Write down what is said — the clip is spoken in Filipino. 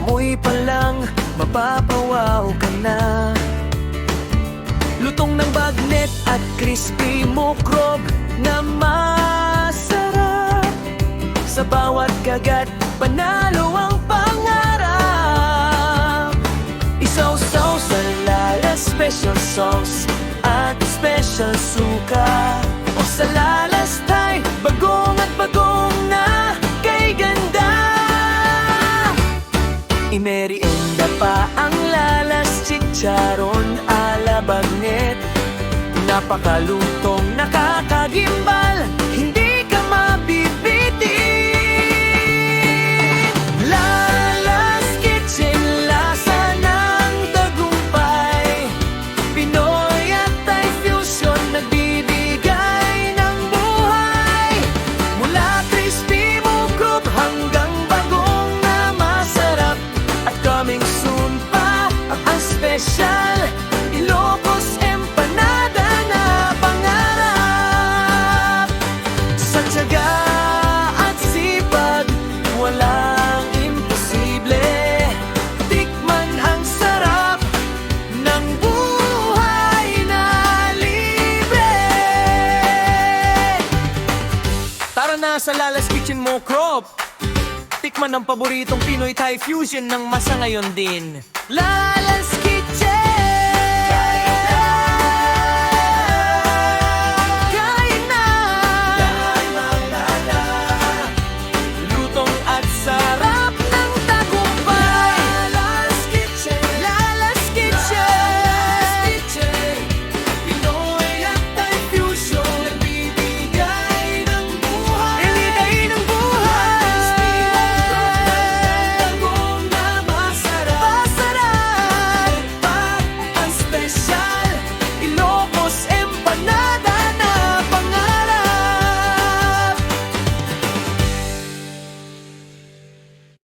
amoy pa lang, mapapawaw ka na. Lutong ng bagnet at crispy mukrob na masarap. Sa bawat kagat, panalo ang pangarap. Isaw-saw sa Lala's special sauce at special suka. O sa Lala's Thai, bagong at bagong na kay ganda. Imerienda pa ang Lala's chicharon ala bagnet. Napakalutong, nakakagimbal, hindi ka mabibitin. Lala's Kitchen, lasa ng tagumpay. Pinoy at Thai fusion, nagbibigay ng buhay. Mula crispy mukrob hanggang bagong na masarap. At coming soon pa ang special Ilocos empanada na pangarap. Sa tiyaga at sipag, walang imposible. Tikman ang sarap ng buhay na libre. Tara na sa Lala's Kitchen Mukrob. Tikman ang paboritong Pinoy Thai fusion ng masa ngayon din. Lala's